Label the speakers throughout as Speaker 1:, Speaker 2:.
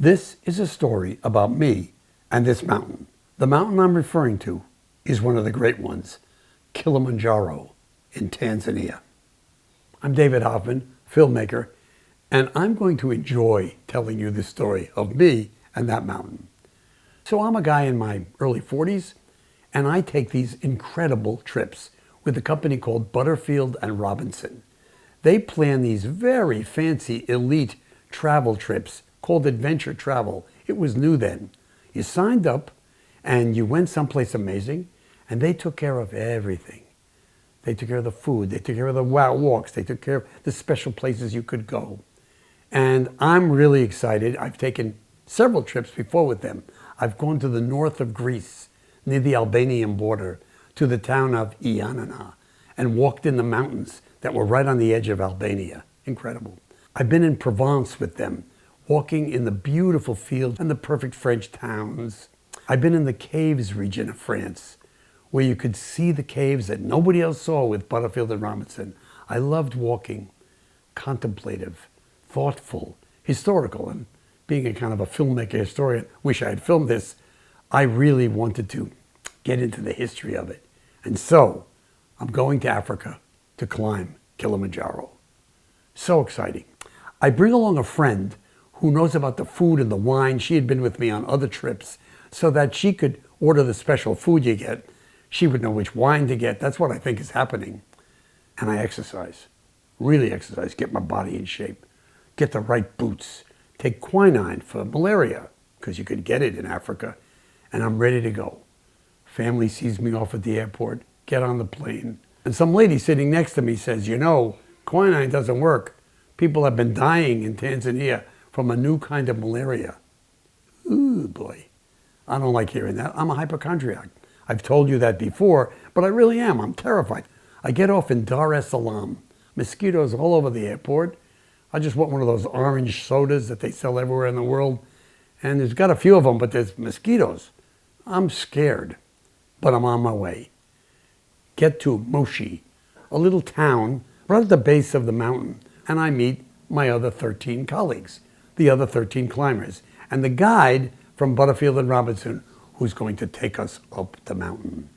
Speaker 1: This is a story about me and this mountain. The mountain I'm referring to is one of the great ones, Kilimanjaro in Tanzania. I'm David Hoffman, filmmaker, and I'm going to enjoy telling you the story of me and that mountain. So I'm a guy in my early 40s, and I take these incredible trips with a company called Butterfield and Robinson. They plan these very fancy elite travel trips called adventure travel. It was new then. You signed up and you went someplace amazing, and they took care of everything. They took care of the food, they took care of the walks, they took care of the special places you could go. And I'm really excited. I've taken several trips before with them. I've gone to the north of Greece, near the Albanian border, to the town of Ioannina, and walked in the mountains that were right on the edge of Albania. Incredible. I've been in Provence with them, walking in the beautiful fields and the perfect French towns. I've been in the caves region of France, where you could see the caves that nobody else saw with Butterfield and Robinson. I loved walking, contemplative, thoughtful, historical, and being a kind of a filmmaker historian, wish I had filmed this, I really wanted to get into the history of it. And so I'm going to Africa to climb Kilimanjaro. So exciting. I bring along a friend who knows about the food and the wine. She had been with me on other trips so that she could order the special food you get. She would know which wine to get. That's what I think is happening. And I exercise, really exercise, get my body in shape, get the right boots, take quinine for malaria, because you could get it in Africa, and I'm ready to go. Family sees me off at the airport, get on the plane, and some lady sitting next to me says, you know, quinine doesn't work. People have been dying in Tanzania from a new kind of malaria. Ooh, boy. I don't like hearing that. I'm a hypochondriac. I've told you that before, but I really am. I'm terrified. I get off in Dar es Salaam. Mosquitoes all over the airport. I just want one of those orange sodas that they sell everywhere in the world. And there's got a few of them, but there's mosquitoes. I'm scared, but I'm on my way. Get to Moshi, a little town right at the base of the mountain, and I meet my other 13 colleagues, the other 13 climbers, and the guide from Butterfield and Robinson who's going to take us up the mountain.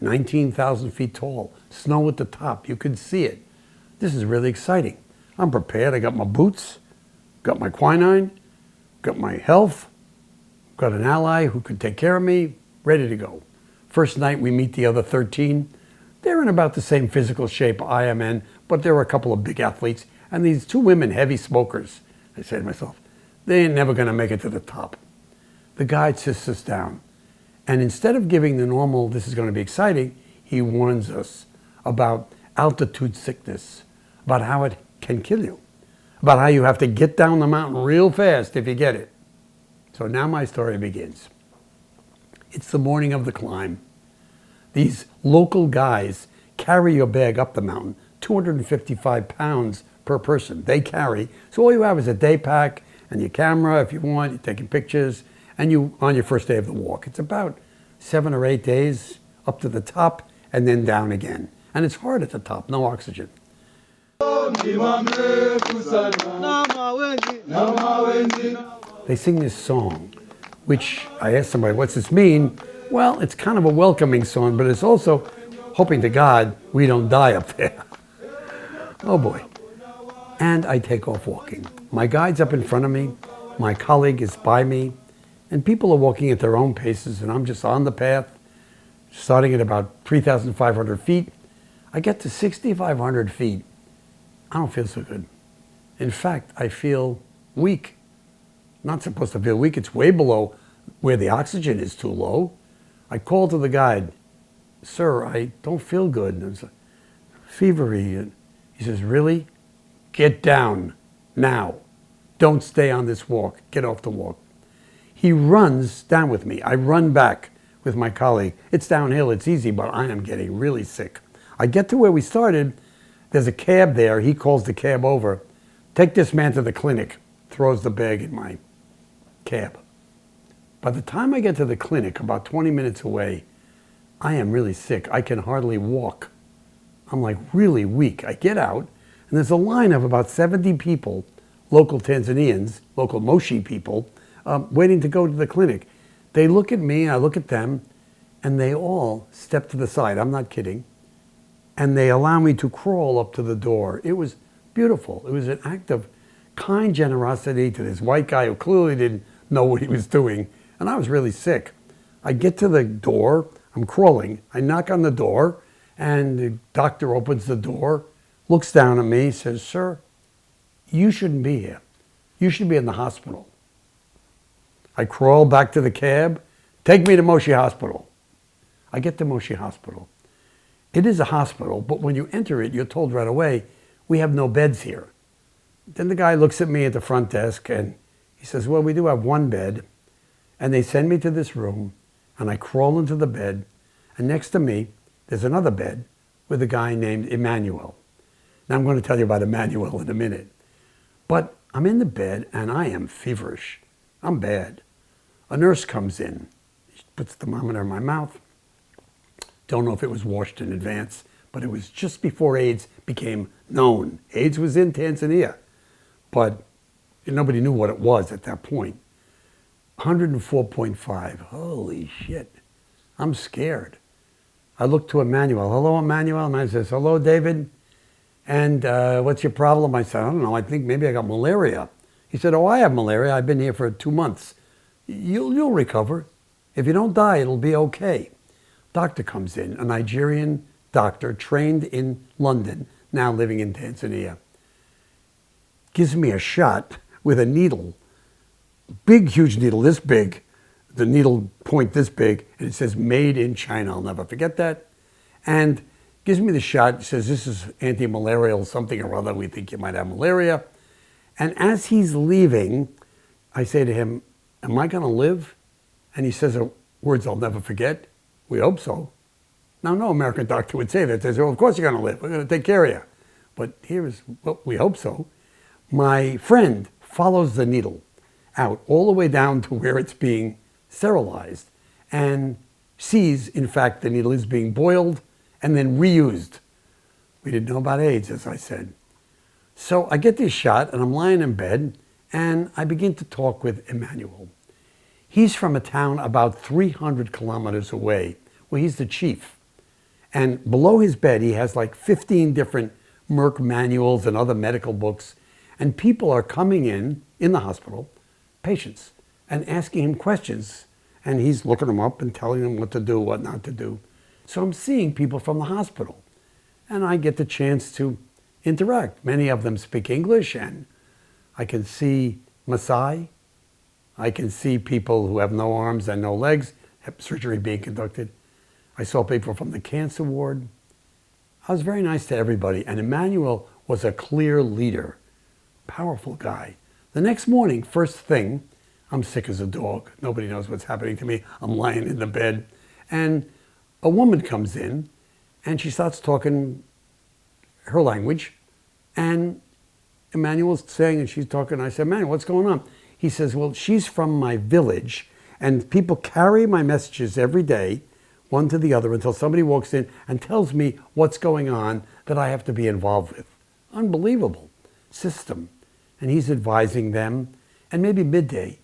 Speaker 1: 19,000 feet tall, snow at the top, you can see it. This is really exciting. I'm prepared. I got my boots, got my quinine, got my health, got an ally who can take care of me, ready to go. First night we meet the other 13. They're in about the same physical shape I am in, but they're a couple of big athletes, and these two women, heavy smokers. I say to myself, they ain't never gonna make it to the top. The guide sits us down, and instead of giving the normal, this is gonna be exciting, he warns us about altitude sickness, about how it can kill you, about how you have to get down the mountain real fast if you get it. So now my story begins. It's the morning of the climb. These local guys carry your bag up the mountain, 255 pounds per person they carry. So all you have is a day pack and your camera if you want, you're taking pictures, and you on your first day of the walk. It's about 7 or 8 days up to the top and then down again. And it's hard at the top, no oxygen. They sing this song, which I asked somebody, what's this mean? Well, it's kind of a welcoming song, but it's also hoping to God we don't die up there. Oh boy. And I take off walking. My guide's up in front of me, my colleague is by me, and people are walking at their own paces, and I'm just on the path, starting at about 3,500 feet. I get to 6,500 feet. I don't feel so good. In fact, I feel weak. Not supposed to feel weak. It's way below where the oxygen is too low. I call to the guide, sir, I don't feel good. And it's fevery. And he says, really? Get down now. Don't stay on this walk. Get off the walk. He runs down with me. I run back with my colleague. It's downhill, it's easy, but I am getting really sick. I get to where we started. There's a cab there. He calls the cab over. Take this man to the clinic. Throws the bag in my cab. By the time I get to the clinic, about 20 minutes away, I am really sick. I can hardly walk. I'm like really weak. I get out, and there's a line of about 70 people local Tanzanians, local Moshi people, waiting to go to the clinic. They look at me, I look at them, and they all step to the side. I'm not kidding. And they allow me to crawl up to the door. It was beautiful. It was an act of kind generosity to this white guy who clearly didn't know what he was doing. And I was really sick. I get to the door, I'm crawling. I knock on the door, and the doctor opens the door, looks down at me, says, "Sir, you shouldn't be here. You should be in the hospital." I crawl back to the cab, "Take me to Moshi Hospital." I get to Moshi Hospital. It is a hospital, but when you enter it, you're told right away, "We have no beds here." Then the guy looks at me at the front desk and he says, "Well, we do have one bed." And they send me to this room, and I crawl into the bed, and next to me, there's another bed with a guy named Emmanuel. Now I'm going to tell you about Emmanuel in a minute. But I'm in the bed and I am feverish. I'm bad. A nurse comes in. She puts the thermometer in my mouth. Don't know if it was washed in advance, but it was just before AIDS became known. AIDS was in Tanzania, but nobody knew what it was at that point. 104.5. Holy shit. I'm scared. I look to Emmanuel. "Hello, Emmanuel." And I says, "Hello, David. And what's your problem?" I said, "I don't know. I think maybe I got malaria." He said, "Oh, I have malaria. I've been here for 2 months. You'll recover. If you don't die, it'll be okay." Doctor comes in, a Nigerian doctor trained in London, now living in Tanzania. Gives me a shot with a needle. Big, huge needle, this big. The needle point this big, and it says "Made in China." I'll never forget that. And gives me the shot, says, "This is anti-malarial something or other. We think you might have malaria." And as he's leaving, I say to him, "Am I going to live?" And he says words I'll never forget. "We hope so." Now, no American doctor would say that. They say, "Well, of course you're going to live. We're going to take care of you." But here is, "Well, we hope so." My friend follows the needle out all the way down to where it's being sterilized and sees, in fact, the needle is being boiled and then reused. We didn't know about AIDS, as I said. So I get this shot, and I'm lying in bed, and I begin to talk with Emmanuel. He's from a town about 300 kilometers away, where he's the chief. And below his bed, he has like 15 different Merck manuals and other medical books. And people are coming in the hospital, patients, and asking him questions. And he's looking them up and telling them what to do, what not to do. So I'm seeing people from the hospital. And I get the chance to interact. Many of them speak English, and I can see Maasai. I can see people who have no arms and no legs, have surgery being conducted. I saw people from the cancer ward. I was very nice to everybody, and Emmanuel was a clear leader, powerful guy. The next morning, first thing, I'm sick as a dog. Nobody knows what's happening to me. I'm lying in the bed, and a woman comes in, and she starts talking her language, and Emmanuel's saying, and she's talking, I said, "Emmanuel, what's going on?" He says, "Well, she's from my village, and people carry my messages every day, one to the other, until somebody walks in and tells me what's going on that I have to be involved with." Unbelievable system. And he's advising them, and maybe midday,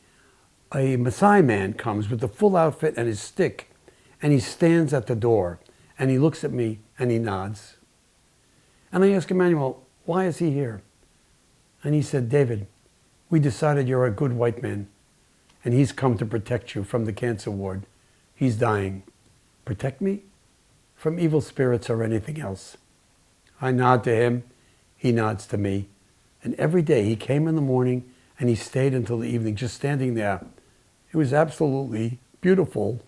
Speaker 1: a Maasai man comes with the full outfit and his stick, and he stands at the door, and he looks at me, and he nods. And I ask Emmanuel, "Why is he here?" And he said, "David, we decided you're a good white man, and he's come to protect you from the cancer ward. He's dying. Protect me from evil spirits or anything else." I nod to him, he nods to me, and every day he came in the morning and he stayed until the evening, just standing there. It was absolutely beautiful,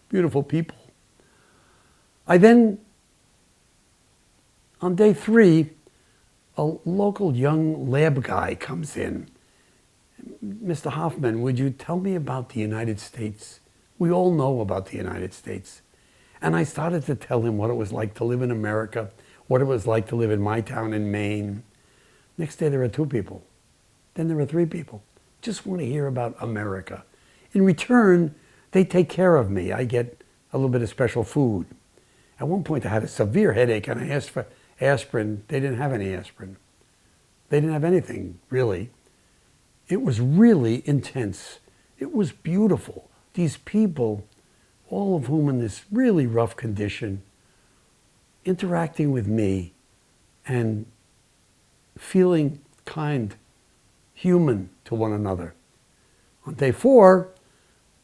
Speaker 1: beautiful people. I then, on day 3, a local young lab guy comes in. "Mr. Hoffman, would you tell me about the United States? We all know about the United States." And I started to tell him what it was like to live in America, what it was like to live in my town in Maine. Next day there are 2 people. Then there are 3 people. Just want to hear about America. In return, they take care of me. I get a little bit of special food. At one point I had a severe headache and I asked for aspirin. They didn't have any aspirin. They didn't have anything, really. It was really intense. It was beautiful. These people, all of whom in this really rough condition, interacting with me and feeling kind, human to one another. On day 4,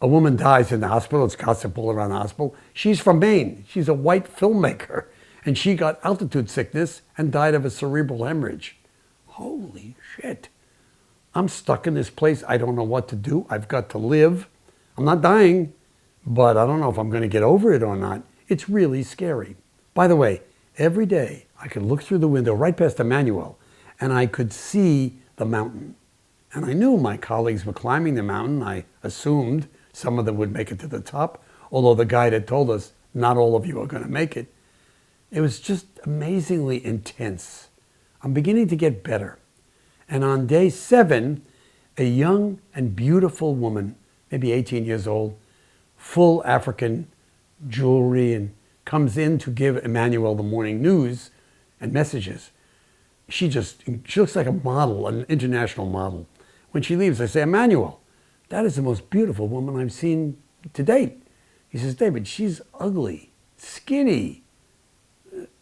Speaker 1: a woman dies in the hospital. It's gossip all around the hospital. She's from Maine. She's a white filmmaker. And she got altitude sickness and died of a cerebral hemorrhage. Holy shit. I'm stuck in this place. I don't know what to do. I've got to live. I'm not dying, but I don't know if I'm going to get over it or not. It's really scary. By the way, every day I could look through the window right past Emmanuel and I could see the mountain. And I knew my colleagues were climbing the mountain. I assumed some of them would make it to the top, although the guide had told us not all of you are going to make it. It was just amazingly intense. I'm beginning to get better. And on day 7, a young and beautiful woman, maybe 18 years old, full African jewelry, and comes in to give Emmanuel the morning news and messages. She looks like a model, an international model. When she leaves, I say, Emmanuel, that is the most beautiful woman I've seen to date. He says, David, she's ugly, skinny.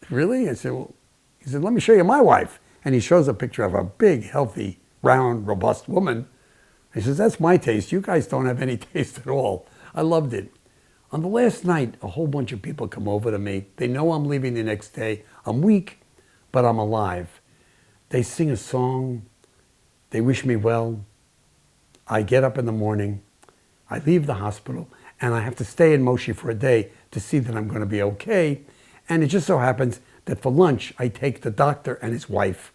Speaker 1: Really? I said, well, he said, let me show you my wife. And he shows a picture of a big, healthy, round, robust woman. He says, that's my taste. You guys don't have any taste at all. I loved it. On the last night, a whole bunch of people come over to me. They know I'm leaving the next day. I'm weak, but I'm alive. They sing a song. They wish me well. I get up in the morning. I leave the hospital, and I have to stay in Moshi for a day to see that I'm going to be okay. And it just so happens that for lunch, I take the doctor and his wife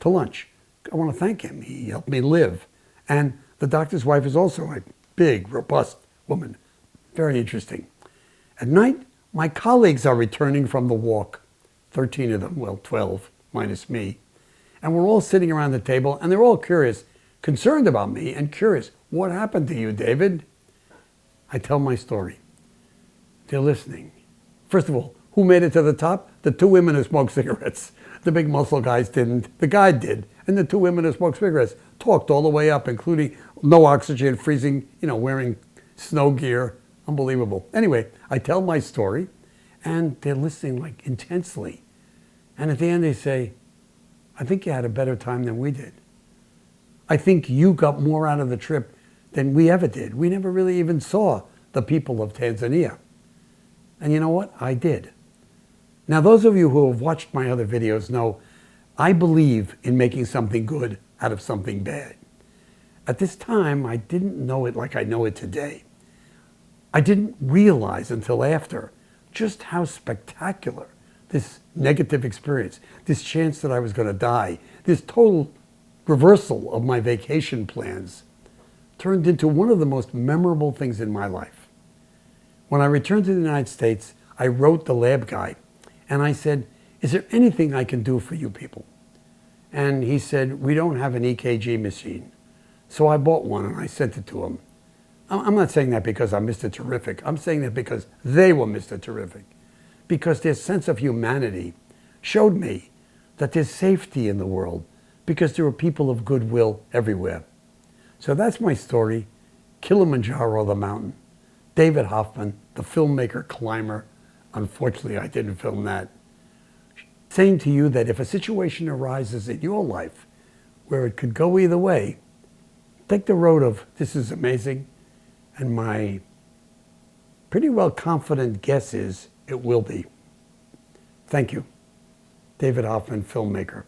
Speaker 1: to lunch. I want to thank him. He helped me live. And the doctor's wife is also a big, robust woman. Very interesting. At night, my colleagues are returning from the walk. 13 of them, well, 12 minus me. And we're all sitting around the table, and they're all curious, concerned about me and curious. What happened to you, David? I tell my story. They're listening. First of all, who made it to the top? The 2 women who smoked cigarettes. The big muscle guys didn't. The guide did. And the 2 women who smoked cigarettes talked all the way up, including no oxygen, freezing, wearing snow gear. Unbelievable. Anyway, I tell my story, and they're listening like intensely. And at the end they say, I think you had a better time than we did. I think you got more out of the trip than we ever did. We never really even saw the people of Tanzania. And you know what? I did. Now, those of you who have watched my other videos know I believe in making something good out of something bad. At this time, I didn't know it like I know it today. I didn't realize until after just how spectacular this negative experience, this chance that I was going to die, this total reversal of my vacation plans turned into one of the most memorable things in my life. When I returned to the United States, I wrote the lab guy, and I said, is there anything I can do for you people? And he said, we don't have an EKG machine. So I bought one and I sent it to him. I'm not saying that because I'm Mr. Terrific. I'm saying that because they were Mr. Terrific. Because their sense of humanity showed me that there's safety in the world because there are people of goodwill everywhere. So that's my story, Kilimanjaro, the mountain. David Hoffman, the filmmaker climber. Unfortunately, I didn't film that. Saying to you that if a situation arises in your life where it could go either way, take the road of this is amazing, and my pretty well confident guess is it will be. Thank you. David Hoffman, filmmaker.